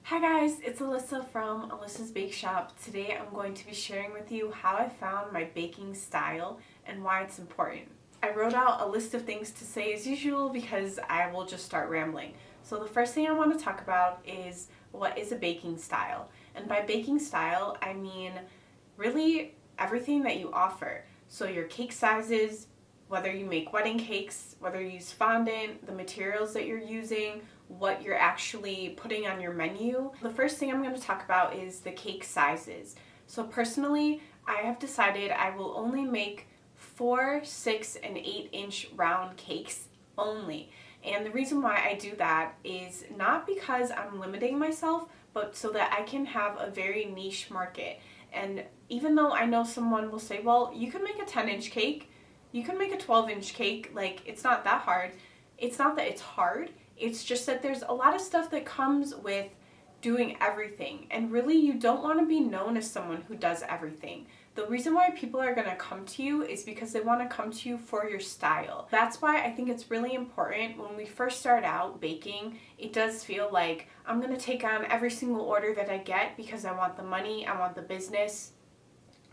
Hi guys, it's Alyssa from Alyssa's Bake Shop. Today I'm going to be sharing with you how I found my baking style and why it's important. I wrote out a list of things to say as usual because I will just start rambling. So the first thing I want to talk about is what is a baking style. And by baking style, I mean really everything that you offer. So your cake sizes, whether you make wedding cakes, whether you use fondant, the materials that you're using, what you're actually putting on your menu. The first thing I'm going to talk about is the cake sizes. So personally, I have decided I will only make 4, 6, and 8-inch round cakes only. And the reason why I do that is not because I'm limiting myself, but so that I can have a very niche market. And even though I know someone will say, well, you can make a 10-inch cake, you can make a 12-inch cake, like it's not that hard. It's not that it's hard, it's just that there's a lot of stuff that comes with doing everything. And really, you don't want to be known as someone who does everything. The reason why people are going to come to you is because they want to come to you for your style. That's why I think it's really important when we first start out baking, it does feel like I'm going to take on every single order that I get because I want the money, I want the business.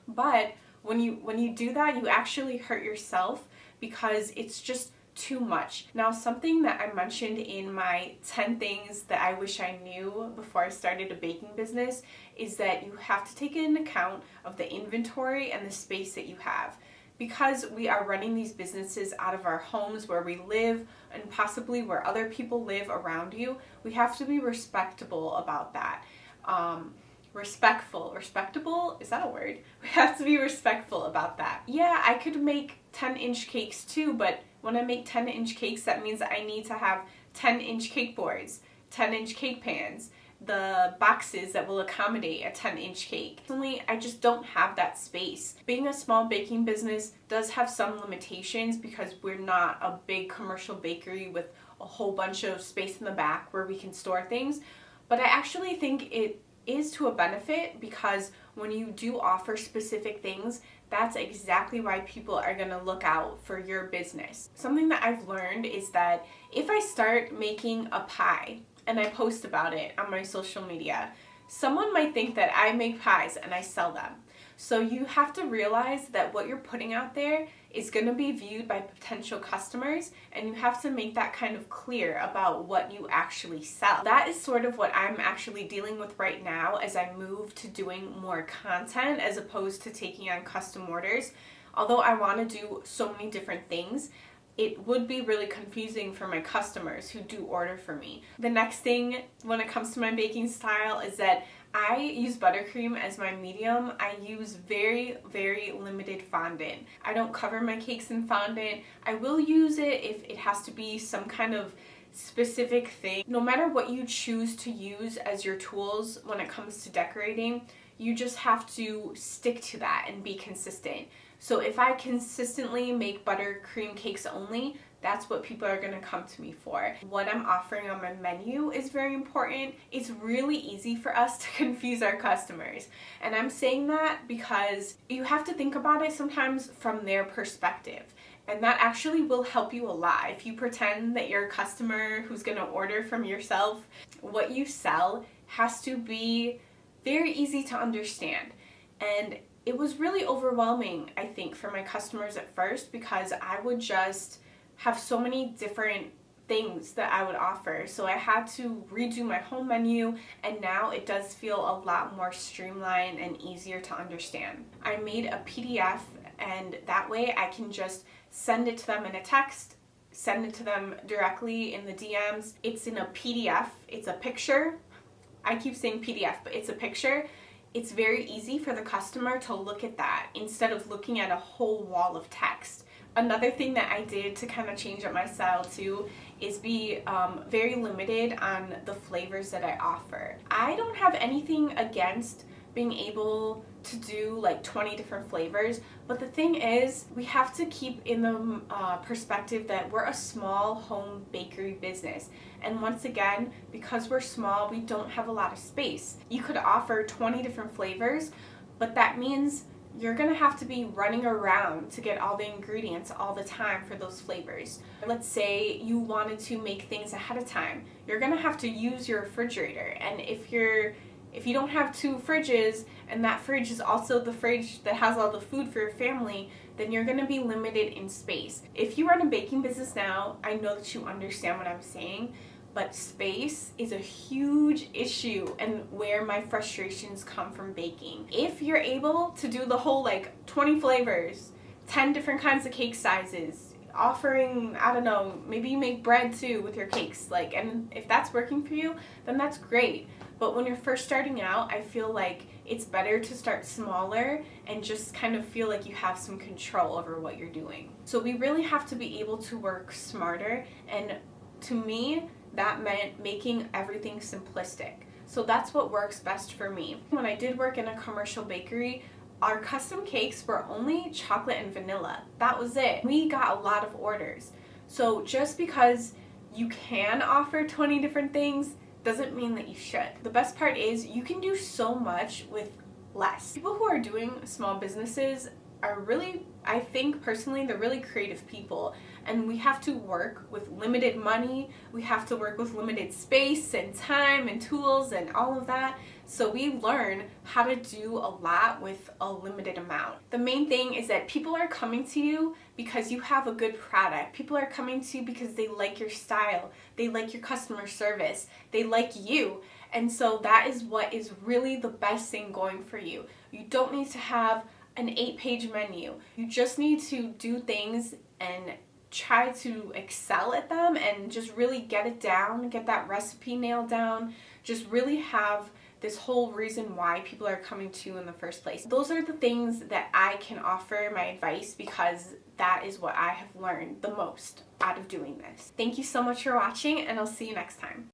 But when you do that, you actually hurt yourself because it's just too much. Now, something that I mentioned in my 10 things that I wish I knew before I started a baking business is that you have to take into account of the inventory and the space that you have. Because we are running these businesses out of our homes where we live and possibly where other people live around you, we have to be respectable about that. Respectable, is that a word? We have to be respectful about that. Yeah, I could make 10-inch cakes too, but when I make 10-inch cakes, that means I need to have 10-inch cake boards, 10-inch cake pans, the boxes that will accommodate a 10-inch cake. Personally, I just don't have that space. Being a small baking business does have some limitations because we're not a big commercial bakery with a whole bunch of space in the back where we can store things, but I actually think it is to a benefit because when you do offer specific things, that's exactly why people are going to look out for your business. Something that I've learned is that if I start making a pie and I post about it on my social media, someone might think that I make pies and I sell them. So you have to realize that what you're putting out there is going to be viewed by potential customers, and you have to make that kind of clear about what you actually sell. That is sort of what I'm actually dealing with right now as I move to doing more content as opposed to taking on custom orders. Although I want to do so many different things, it would be really confusing for my customers who do order for me. The next thing when it comes to my baking style is that I use buttercream as my medium. I use very, very limited fondant. I don't cover my cakes in fondant. I will use it if it has to be some kind of specific thing. No matter what you choose to use as your tools when it comes to decorating, you just have to stick to that and be consistent. So if I consistently make buttercream cakes only, that's what people are going to come to me for. What I'm offering on my menu is very important. It's really easy for us to confuse our customers. And I'm saying that because you have to think about it sometimes from their perspective. And that actually will help you a lot. If you pretend that you're a customer who's going to order from yourself, what you sell has to be very easy to understand. And it was really overwhelming, I think, for my customers at first because I would just have so many different things that I would offer. So I had to redo my whole menu, and now it does feel a lot more streamlined and easier to understand. I made a PDF, and that way I can just send it to them in a text, send it to them directly in the DMs. It's in a PDF, it's a picture. I keep saying PDF, but it's a picture. It's very easy for the customer to look at that instead of looking at a whole wall of text. Another thing that I did to kind of change up my style too is be very limited on the flavors that I offer. I don't have anything against being able to do like 20 different flavors, but the thing is we have to keep in the perspective that we're a small home bakery business, and once again, because we're small, we don't have a lot of space. You could offer 20 different flavors, but that means you're gonna have to be running around to get all the ingredients all the time for those flavors. Let's say you wanted to make things ahead of time. You're gonna have to use your refrigerator, and if you don't have two fridges and that fridge is also the fridge that has all the food for your family, then you're gonna be limited in space. If you run a baking business now, I know that you understand what I'm saying, but space is a huge issue and where my frustrations come from baking. If you're able to do the whole 20 flavors, 10 different kinds of cake sizes, offering, I don't know, maybe you make bread too with your cakes, and if that's working for you, then that's great. But when you're first starting out, I feel like it's better to start smaller and just kind of feel like you have some control over what you're doing. So we really have to be able to work smarter, and to me, that meant making everything simplistic. So that's what works best for me. When I did work in a commercial bakery, our custom cakes were only chocolate and vanilla. That was it. We got a lot of orders. So just because you can offer 20 different things doesn't mean that you should. The best part is you can do so much with less. People who are doing small businesses are really, I think personally, they're really creative people, and we have to work with limited money, we have to work with limited space and time and tools and all of that, so we learn how to do a lot with a limited amount. The main thing is that people are coming to you because you have a good product. People are coming to you because they like your style, they like your customer service, they like you, and so that is what is really the best thing going for you. You don't need to have an 8-page menu. You just need to do things and try to excel at them and just really get it down, get that recipe nailed down, just really have this whole reason why people are coming to you in the first place. Those are the things that I can offer my advice because that is what I have learned the most out of doing this. Thank you so much for watching, and I'll see you next time.